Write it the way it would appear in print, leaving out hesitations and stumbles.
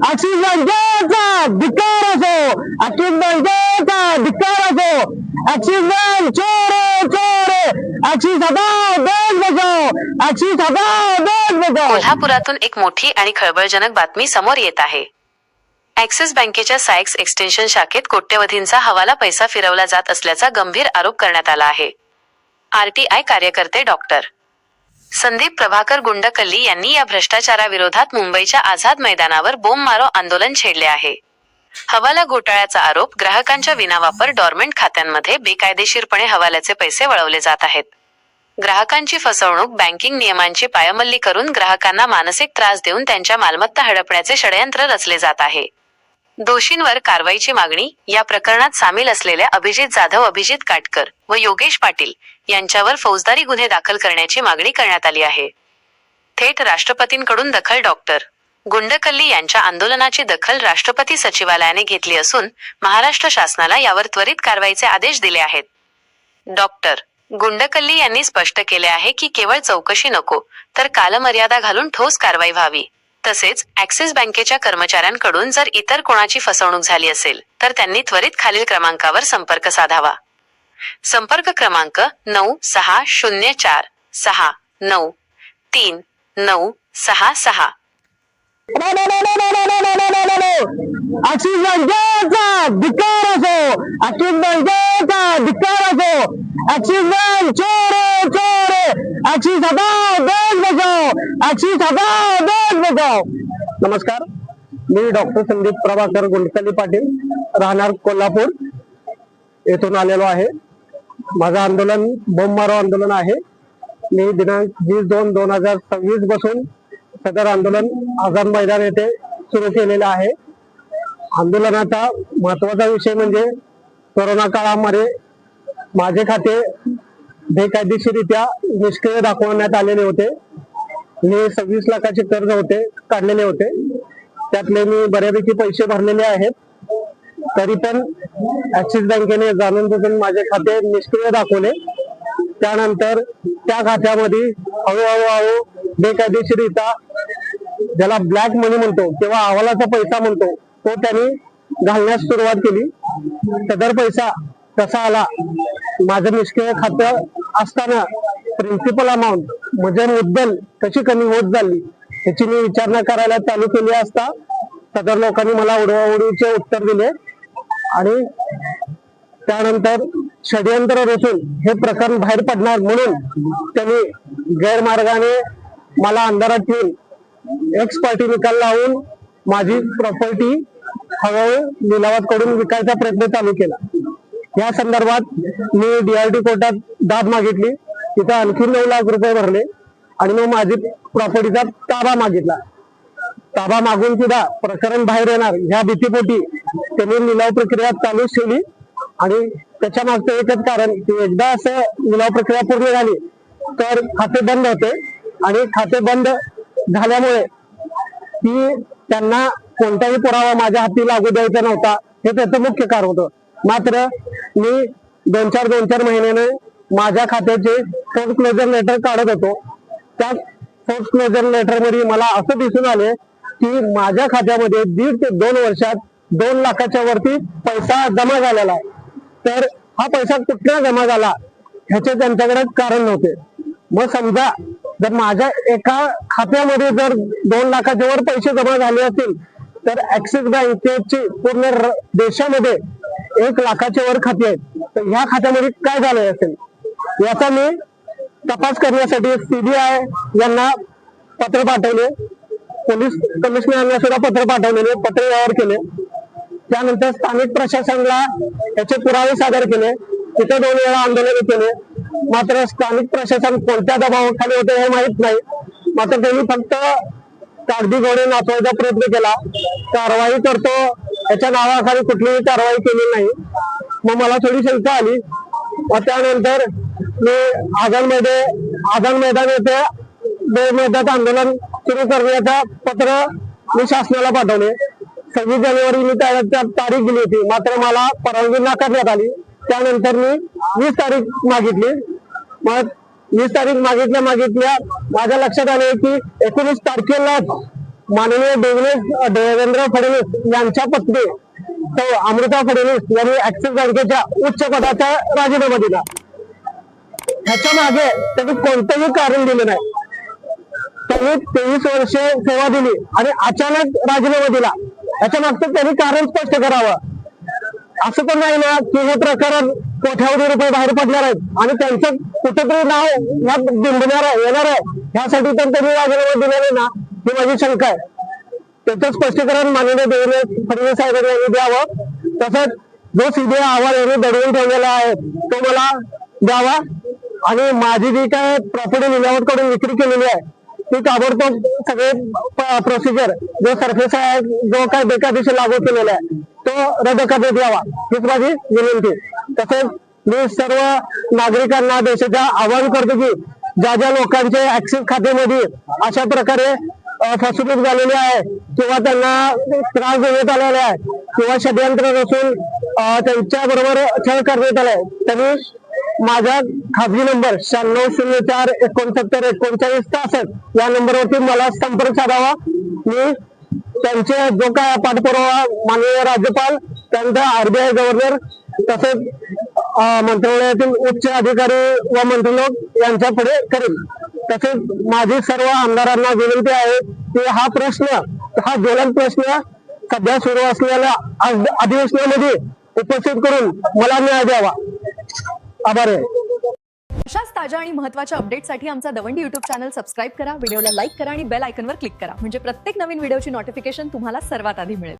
Axis बँकेचा धिक्कार असो, ऍक्सिस बँकेचा धिक्कार असो, ऍक्सिस बँक चोर चोर, ऍक्सिस हटाओ देश बचाओ, ऍक्सिस हटाओ देश बचाओ। कोल्हापुरातून एक मोठी आणि खळबळजनक बातमी समोर येत आहे। ऍक्सिस बँकेच्या सायक्स एक्सटेन्शन शाखेत कोट्यवधींचा हवाला पैसा फिरवला जात असल्याचा गंभीर आरोप करण्यात आला आहे। आरटीआय कार्यकर्ते डॉक्टर संदीप प्रभाकर गुंडकल्ली यांनी या भ्रष्टाचाराविरोधात मुंबईच्या आझाद मैदानावर बोंब मारो आंदोलन छेडले आहे। हवाला घोटाळ्याचा आरोप, ग्राहकांच्या विनावापर डॉर्मेंट खात्यांमध्ये बेकायदेशीरपणे हवाल्याचे पैसे वळवले जात आहेत। ग्राहकांची फसवणूक, बँकिंग नियमांची पायमल्ली करून ग्राहकांना मानसिक त्रास देऊन त्यांच्या मालमत्ता हडपण्याचे षडयंत्र रचले जात आहे। दोषींवर कारवाईची मागणी, या प्रकरणात सामील असलेल्या अभिजित जाधव, अभिजित काटकर व योगेश पाटील यांच्यावर फौजदारी गुन्हे दाखल करण्याची मागणी करण्यात आली आहे। थेट राष्ट्रपतींकडून दखल, डॉक्टर गुंडकल्ली यांच्या आंदोलनाची दखल राष्ट्रपती सचिवालयाने घेतली असून महाराष्ट्र शासनाला यावर त्वरित कारवाईचे आदेश दिले आहेत। डॉक्टर गुंडकल्ली यांनी स्पष्ट केले आहे की केवळ चौकशी नको, तर कालमर्यादा घालून ठोस कारवाई व्हावी। तसेच ऍक्सिस बँकेच्या कर्मचाऱ्यांकडून जर इतर कोणाची फसवणूक झाली असेल तर त्यांनी त्वरित खालील क्रमांकावर संपर्क साधावा। संपर्क क्रमांक 9604693966। ऍक्सिस बँकेचा धिक्कार असो, ऍक्सिस बँकेचा धिक्कार असो, ऍक्सिस बँक चोर चोर, ऍक्सिस हटाओ देश बचाओ, ऍक्सिस हटाओ देश बचाओ। नमस्कार, मी डॉक्टर संदीप प्रभाकर गुंडकल्ली पाटील, राहणार कोल्हापूर येथून आलेलो आहे। माझं आंदोलन बोंब मारो आंदोलन आहे। मी दिनांक 20/2/2026 पासून सदर आंदोलन आझाद मैदान येथे सुरू केलेलं आहे। आंदोलनाचा महत्वाचा विषय म्हणजे कोरोना काळामध्ये माझे खाते बेकायदेशीररित्या निष्क्रिय दाखवण्यात आलेले होते। मी 26 लाखाचे कर्ज काढलेले होते, त्यातले मी बऱ्यापैकी पैसे भरलेले आहेत। तरी पण ऍक्सिस बँकेने जाणून बुजून माझे खाते निष्क्रिय दाखवले। त्यानंतर त्या खात्यामध्ये हळूहळू बेकायदेशीररित्या, ज्याला ब्लॅक मनी म्हणतो किंवा हवालाचा पैसा म्हणतो, तो त्यांनी घालण्यास सुरुवात केली। सदर पैसा कसा आला, माझं निष्क्रिय खातं असताना प्रिन्सिपल अमाऊंट म्हणजे मुद्दल कशी कमी होत चालली याची मी विचारणा करायला चालू केली असता सदर लोकांनी मला उडवाउडवीचे उत्तर दिले आणि त्यानंतर षडयंत्र रचून हे प्रकरण बाहेर पडणार म्हणून त्यांनी गैरमार्गाने मला अंधारात ठेवून एक्स पार्टी निकाल लावून माझी प्रॉपर्टी हळूहळू निलावात कडून विकायचा प्रयत्न चालू केला। या संदर्भात मी DRT कोर्टात दाद मागितली, तिथे आणखी 9 लाख रुपये भरले आणि मग माझी प्रॉपर्टीचा ताबा मागितला। ताबा मागून सुद्धा प्रकरण बाहेर येणार ह्या भीतीपोटी त्यांनी निलाव प्रक्रिया चालू ठेवली आणि त्याच्या मागचं एकच कारण की एकदा असं निलाव प्रक्रिया पूर्ण झाली तर खाते बंद होते आणि खाते बंद झाल्यामुळे की त्यांना कोणताही पुरावा माझ्या हाती लागू द्यायचा नव्हता, हे त्याचं मुख्य कारण होतं। मात्र मी 2-4 महिन्याने माझ्या खात्याचे फोर्स क्लोजर लेटर काढत होतो। त्या फोर्स क्लोजर लेटर मध्ये मला असं दिसून आले की माझ्या खात्यामध्ये 1.5 ते 2 वर्षात 2 लाखाच्या वरती पैसा जमा झालेला आहे। तर हा पैसा कुठला जमा झाला ह्याचे त्यांच्याकडे कारण नव्हते। मग समजा जर माझ्या एका खात्यामध्ये जर 2 लाखाच्या वर पैसे जमा झाले असतील तर ऍक्सिस बँकेची पूर्ण देशामध्ये 1 लाखाच्या वर खाती आहेत, तर ह्या खात्यामध्ये काय झालं असेल याचा मी तपास करण्यासाठी CBI यांना पत्र पाठवले, पोलीस कमिशनरांना सुद्धा पत्र पाठवलेले, पत्र व्यवहार केले। त्यानंतर स्थानिक प्रशासनाला याचे पुरावे सादर केले, तिथे 2 वेळा आंदोलन केले। मात्र स्थानिक प्रशासन कोणत्या दबावाखाली होते हे माहित नाही। मात्र त्यांनी फक्त कागदी घोडे नाचवायचा प्रयत्न केला, कारवाई करतो याच्या नावाखाली कुठलीही कारवाई केली नाही। मग मला थोडी शंका आली व त्यानंतर मी आझाद मैदान येथे बेमुदत आंदोलन सुरू करण्याचा पत्र मी शासनाला पाठवले। 26 जानेवारी मी त्या तारीख दिली होती, मात्र मला परवानगी नाकारण्यात आली। त्यानंतर मी 20 तारीख मागितली। मग 20 तारीख मागितल्या माझ्या लक्षात आले की 19 तारखेला माननीय देवेंद्र फडणवीस यांच्या पत्नी अमृता फडणवीस यांनी ऍक्सिस बँकेच्या उच्च पदाचा राजीनामा दिला. ह्याच्या मागे त्यांनी कोणतंही कारण दिलं नाही. त्यांनी 23 वर्षे सेवा दिली आणि अचानक राजीनामा दिला. याच्या मागचं त्यांनी कारण स्पष्ट करावं. असं पण नाही ना की हे प्रकरण कोट्यावधी रुपये बाहेर पडणार आहेत आणि त्यांचं कुठेतरी नाव यात बिंबणार येणार आहे ह्यासाठी तर त्यांनी राजीनामा दिलेला ना, ही माझी शंका आहे. त्याचं स्पष्टीकरण माननीय देवेंद्र फडणवीस साहेबांनी यांनी द्यावं. तसंच जो सीबीआय अहवाल यांनी दडवून ठेवलेला आहे तो मला द्यावा आणि माझी जी काय प्रॉपर्टी निलावट कडून विक्री केलेली आहे ती ताबडतोब सगळे प्रोसिजर जो सरफेस आहे जो काय बेकायदेशीर लागू केलेला आहे तो रद्द करण्यात यावा हीच माझी विनंती. तसेच मी सर्व नागरिकांना देशाच्या आवाहन करतो की ज्या लोकांचे ऍक्सिस खात्यामध्ये अशा प्रकारे फसवणूक झालेली आहे किंवा त्यांना त्रास देण्यात आलेला आहे किंवा षडयंत्र रचून त्यांच्या बरोबर छळ करण्यात आलाय त्यांनी माझा खाजगी नंबर 9604693946 या नंबरवरती मला संपर्क साधावा. मी त्यांचे जो काय पाठपुरावा माननीय राज्यपाल त्यानंतर RBI गव्हर्नर तसेच मंत्रालयातील उच्च अधिकारी व मंत्रीलोक यांच्या पुढे करेल. तसेच माझी सर्व आमदारांना विनंती आहे की हा ज्वलंत प्रश्न सध्या सुरू असलेल्या अधिवेशनामध्ये उपस्थित करून मला न्याय द्यावा. आभार आहे. अशाच ताज्या आणि महत्त्वाच्या अपडेटसाठी आमचा दवंडी युट्यूब चॅनल सबस्क्राईब करा, व्हिडिओला लाईक करा आणि बेल आयकॉनवर क्लिक करा म्हणजे प्रत्येक नवीन व्हिडिओची नोटिफिकेशन तुम्हाला सर्वात आधी मिळेल.